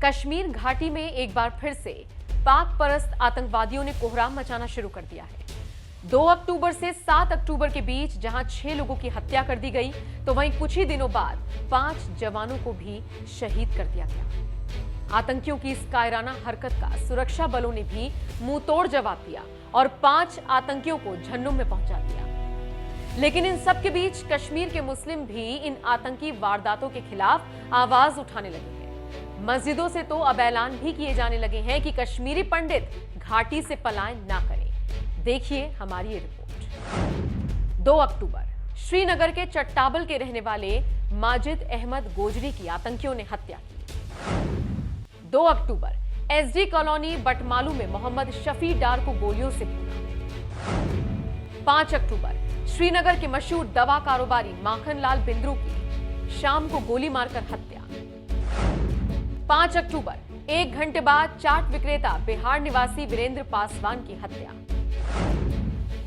कश्मीर घाटी में एक बार फिर से पाक परस्त आतंकवादियों ने कोहराम मचाना शुरू कर दिया है। 2 अक्टूबर से 7 अक्टूबर के बीच जहां 6 लोगों की हत्या कर दी गई, तो वहीं कुछ ही दिनों बाद 5 जवानों को भी शहीद कर दिया गया। आतंकियों की इस कायराना हरकत का सुरक्षा बलों ने भी मुंहतोड़ जवाब दिया और 5 आतंकियों को जहन्नुम में पहुंचा दिया। लेकिन इन सब के बीच कश्मीर के मुस्लिम भी इन आतंकी वारदातों के खिलाफ आवाज उठाने लगे हैं। मस्जिदों से तो अब ऐलान भी किए जाने लगे हैं कि कश्मीरी पंडित घाटी से पलायन ना करें। देखिए हमारी ये रिपोर्ट। 2 अक्टूबर श्रीनगर के चट्टाबल के रहने वाले माजिद अहमद गोजरी की आतंकियों ने हत्या की। 2 अक्टूबर एसडी कॉलोनी बटमालू में मोहम्मद शफी डार को गोलियों से भूना। 5 अक्टूबर श्रीनगर के मशहूर दवा कारोबारी माखन लाल बिंद्रू की शाम को गोली मारकर हत्या। 5 अक्टूबर 1 घंटे बाद चाट विक्रेता बिहार निवासी वीरेंद्र पासवान की हत्या।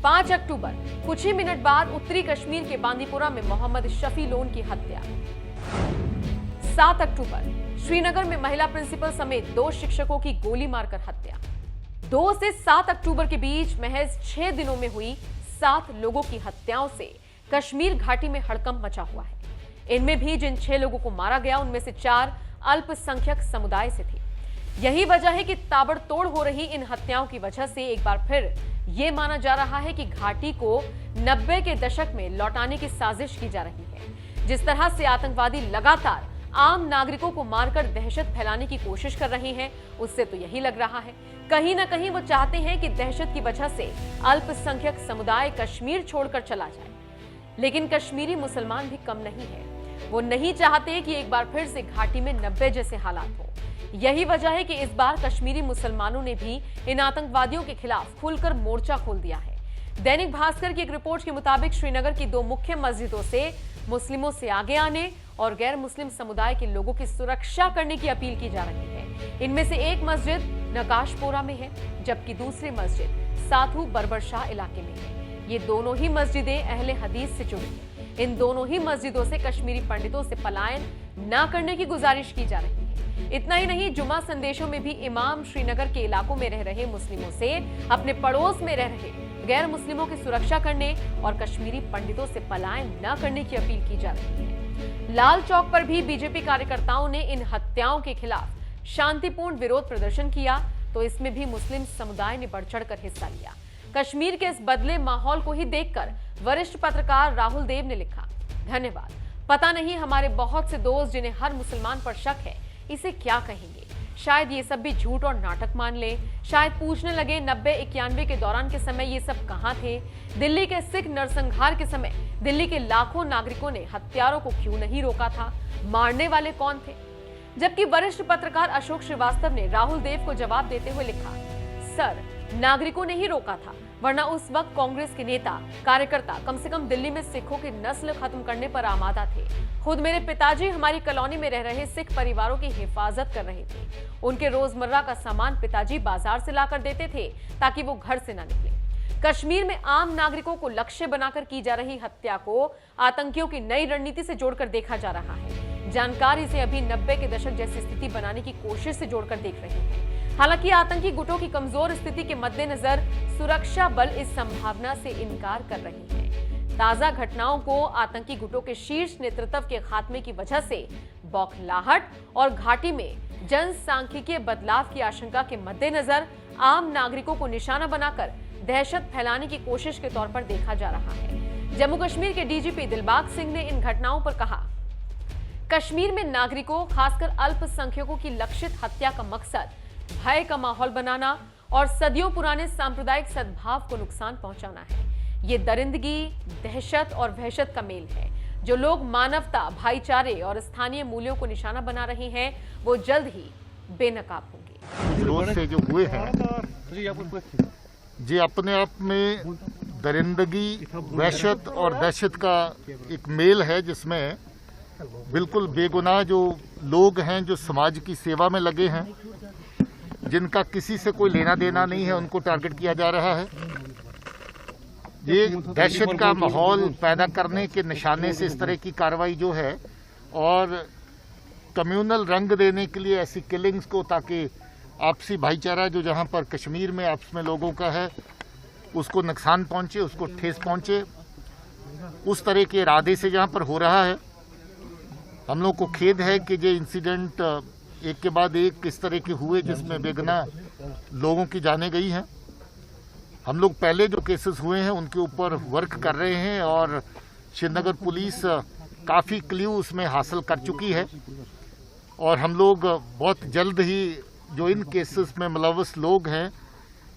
5 अक्टूबर कुछ ही मिनट बाद उत्तरी कश्मीर के बांदीपुरा में मोहम्मद शफी लोन की हत्या। 7 अक्टूबर श्रीनगर में महिला प्रिंसिपल समेत 2 शिक्षकों की गोली मारकर हत्या। 2 से 7 अक्टूबर के बीच महज 6 दिनों में हुई 7 लोगों की हत्याओं से कश्मीर घाटी में हड़कंप मचा हुआ है। इनमें भी जिन 6 लोगों को मारा गया उनमें से 4 अल्पसंख्यक समुदाय से थे। यही वजह है कि ताबड़तोड़ हो रही इन हत्याओं की वजह से एक बार फिर यह माना जा रहा है कि घाटी को 90 के दशक में लौटाने की साजिश की जा रही है। जिस तरह से आतंकवादी लगातार आम नागरिकों को मारकर दहशत फैलाने की कोशिश कर रहे हैं, उससे तो यही लग रहा है कहीं ना कहीं वो चाहते हैं कि दहशत की वजह से अल्पसंख्यक समुदाय कश्मीर छोड़कर चला जाए। लेकिन कश्मीरी मुसलमान भी कम नहीं है। वो नहीं चाहते कि एक बार फिर से घाटी में 90 जैसे हालात हो। यही वजह है कि इस बार कश्मीरी मुसलमानों ने भी इन आतंकवादियों के खिलाफ खुलकर मोर्चा खोल दिया है। दैनिक भास्कर की एक रिपोर्ट के मुताबिक श्रीनगर की 2 मुख्य मस्जिदों से मुस्लिमों से आगे आने और गैर मुस्लिम समुदाय के लोगों की सुरक्षा करने की अपील की जा रही है। इनमें से एक मस्जिद नकाशपोरा में है, जबकि दूसरी मस्जिद साधु बरबर शाह इलाके में है। ये दोनों ही मस्जिदें अहले हदीस से जुड़ी हैं। इन दोनों ही मस्जिदों से कश्मीरी पंडितों से पलायन न करने की गुजारिश की जा रही है। इतना ही नहीं, जुमा संदेशों में भी इमाम श्रीनगर के इलाकों में रह रहे मुस्लिमों से अपने पड़ोस में रह रहे गैर मुस्लिमों की सुरक्षा करने और कश्मीरी पंडितों से पलायन न करने की अपील की जा रही है। लाल चौक पर भी बीजेपी कार्यकर्ताओं ने इन हत्याओं के खिलाफ शांतिपूर्ण विरोध प्रदर्शन किया, तो इसमें भी मुस्लिम समुदाय ने बढ़ चढ़कर हिस्सा लिया। कश्मीर के इस बदले माहौल को ही देखकर वरिष्ठ पत्रकार राहुल देव ने लिखा, धन्यवाद। पता नहीं हमारे बहुत से दोस्त जिन्हें हर मुसलमान पर शक है इसे क्या कहेंगे। शायद ये सब भी झूठ और नाटक मान ले। शायद पूछने लगे 90-91 के दौरान के समय ये सब कहां थे। दिल्ली के सिख नरसंहार के समय दिल्ली के लाखों नागरिकों ने हत्यारों को क्यों नहीं रोका था। मारने वाले कौन थे। जबकि वरिष्ठ पत्रकार अशोक श्रीवास्तव ने राहुल देव को जवाब देते हुए लिखा, सर नागरिकों ने ही रोका था, वरना उस वक्त कांग्रेस के नेता कार्यकर्ता कम से कम दिल्ली में सिखों की नस्ल खत्म करने पर आमादा थे। खुद मेरे पिताजी हमारी कॉलोनी में रह रहे सिख परिवारों की हिफाजत कर रहे थे। उनके रोजमर्रा का सामान पिताजी बाजार से लाकर देते थे ताकि वो घर से ना निकले। कश्मीर में आम नागरिकों को लक्ष्य बनाकर की जा रही हत्या को आतंकियों की नई रणनीति से जोड़कर देखा जा रहा है। जानकारी से अभी 90 के दशक जैसी स्थिति बनाने की कोशिश से जोड़कर देख रहे हैं। हालांकि आतंकी गुटों की कमजोर स्थिति के मद्देनजर सुरक्षा बल इस संभावना से इनकार कर रहे हैं। ताजा घटनाओं को आतंकी गुटों के शीर्ष नेतृत्व के खात्मे की वजह से बौखलाहट और घाटी में जनसांख्यिकीय बदलाव की आशंका के मद्देनजर आम नागरिकों को निशाना बनाकर दहशत फैलाने की कोशिश के तौर पर देखा जा रहा है। जम्मू कश्मीर के डीजीपी दिलबाग सिंह ने इन घटनाओं पर कहा, कश्मीर में नागरिकों खासकर अल्पसंख्यकों की लक्षित हत्या का मकसद भय का माहौल बनाना और सदियों पुराने सांप्रदायिक सद्भाव को नुकसान पहुंचाना है। ये दरिंदगी, दहशत और वहशत का मेल है। जो लोग मानवता, भाईचारे और स्थानीय मूल्यों को निशाना बना रहे हैं वो जल्द ही बेनकाब होंगे। विरोध से जो हुए हैं जी अपने आप में दरिंदगी, वहशत और दहशत का एक मेल है, जिसमें बिल्कुल बेगुनाह जो लोग हैं, जो समाज की सेवा में लगे हैं, जिनका किसी से कोई लेना देना नहीं है, उनको टारगेट किया जा रहा है। ये दहशत का माहौल पैदा करने के निशाने से इस तरह की कार्रवाई जो है, और कम्युनल रंग देने के लिए ऐसी किलिंग्स को, ताकि आपसी भाईचारा जो जहाँ पर कश्मीर में आपस में लोगों का है उसको नुकसान पहुँचे, उसको ठेस पहुँचे, उस तरह के इरादे से जहाँ पर हो रहा है। हम लोग को खेद है कि ये इंसिडेंट एक के बाद एक इस तरह के हुए जिसमें बेगुनाह लोगों की जानें गई हैं। हम लोग पहले जो केसेस हुए हैं उनके ऊपर वर्क कर रहे हैं और श्रीनगर पुलिस काफ़ी क्ल्यू उसमें हासिल कर चुकी है और हम लोग बहुत जल्द ही जो इन केसेस में मुलव्वस लोग हैं,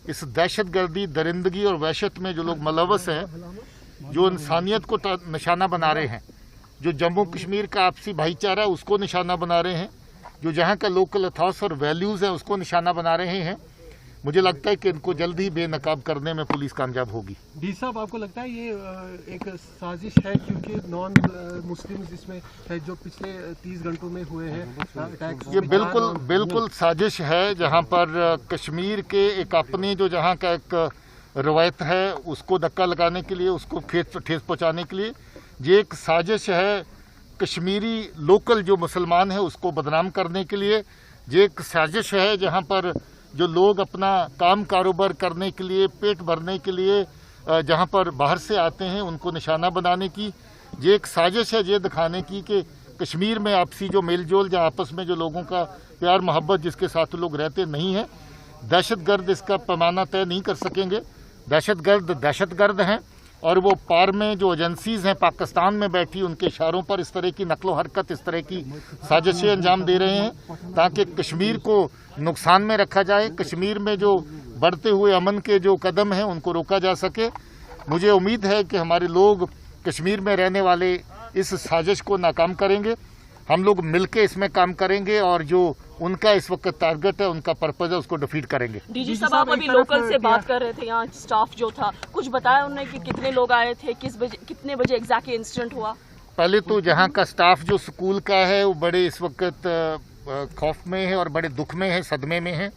इस दहशतगर्दी, दरिंदगी और वहशत में जो लोग मुलव्वस हैं, जो इंसानियत को निशाना बना रहे हैं, जो जम्मू कश्मीर का आपसी भाईचारा उसको निशाना बना रहे हैं, जो जहाँ का लोकल अथॉस और वैल्यूज़ है उसको निशाना बना रहे हैं, मुझे लगता है कि इनको जल्द ही बेनकाब करने में पुलिस कामयाब होगी। डी साहब, आपको लगता है ये एक साजिश है, क्योंकि नॉन मुस्लिम इसमें है जो पिछले 30 घंटों में हुए हैं अटैक्स? ये बिल्कुल साजिश है, जहाँ पर कश्मीर के एक अपने जो जहाँ का एक रवायत है उसको धक्का लगाने के लिए, उसको ठेस पहुँचाने के लिए ये एक साजिश है। कश्मीरी लोकल जो मुसलमान है उसको बदनाम करने के लिए ये एक साजिश है, जहाँ पर जो लोग अपना काम कारोबार करने के लिए, पेट भरने के लिए जहाँ पर बाहर से आते हैं उनको निशाना बनाने की ये एक साजिश है, ये दिखाने की कि कश्मीर में आपसी जो मेलजोल, जहाँ आपस में जो लोगों का प्यार मोहब्बत जिसके साथ लोग रहते नहीं हैं, दहशतगर्द इसका पैमाना तय नहीं कर सकेंगे। दहशतगर्द हैं और वो पार में जो एजेंसीज हैं पाकिस्तान में बैठी, उनके इशारों पर इस तरह की नकलो हरकत, इस तरह की साजिशें अंजाम दे रहे हैं ताकि कश्मीर को नुकसान में रखा जाए, कश्मीर में जो बढ़ते हुए अमन के जो कदम हैं उनको रोका जा सके। मुझे उम्मीद है कि हमारे लोग कश्मीर में रहने वाले इस साजिश को नाकाम करेंगे। हम लोग मिलके इसमें काम करेंगे और जो उनका इस वक्त टारगेट है, उनका पर्पज है, उसको डिफीट करेंगे। डीजी साहब, आप अभी लोकल से बात कर रहे थे, यहाँ स्टाफ जो था, कुछ बताया उन्होंने कि कितने लोग आए थे, कितने बजे एग्जैक्टली इंसिडेंट हुआ? पहले तो जहाँ का स्टाफ जो स्कूल का है वो बड़े इस वक्त खौफ में है और बड़े दुख में है, सदमे में है।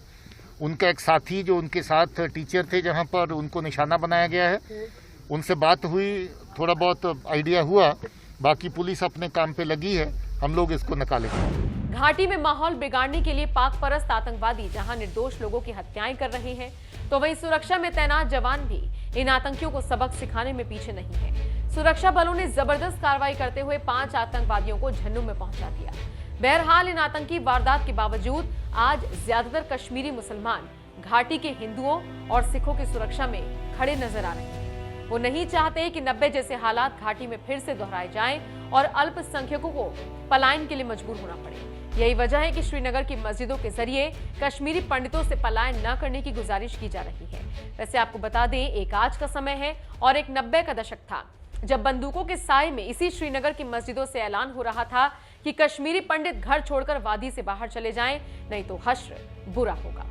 उनका एक साथी जो उनके साथ टीचर थे जहाँ पर, उनको निशाना बनाया गया है, उनसे बात हुई, थोड़ा बहुत आइडिया हुआ, बाकी पुलिस अपने काम पे लगी है, हम लोग इसको निकालेंगे। घाटी में माहौल बिगाड़ने के लिए पाक परस्त आतंकवादी जहां निर्दोष लोगों की हत्याएं कर रहे हैं, तो वहीं सुरक्षा में तैनात जवान भी इन आतंकियों को सबक सिखाने में पीछे नहीं है। सुरक्षा बलों ने जबरदस्त कार्रवाई करते हुए 5 आतंकवादियों को झन्नू में पहुंचा दिया। बहरहाल इन आतंकी वारदात के बावजूद आज ज्यादातर कश्मीरी मुसलमान घाटी के हिंदुओं और सिखों की सुरक्षा में खड़े नजर आ रहे हैं। वो नहीं चाहते कि 90 जैसे हालात घाटी में फिर से दोहराए जाएं और अल्पसंख्यकों को पलायन के लिए मजबूर होना पड़े। यही वजह है कि श्रीनगर की मस्जिदों के जरिए कश्मीरी पंडितों से पलायन न करने की गुजारिश की जा रही है। वैसे आपको बता दें, एक आज का समय है और एक 90 का दशक था जब बंदूकों के साए में इसी श्रीनगर की मस्जिदों से ऐलान हो रहा था कि कश्मीरी पंडित घर छोड़कर वादी से बाहर चले जाएं, नहीं तो हश्र बुरा होगा।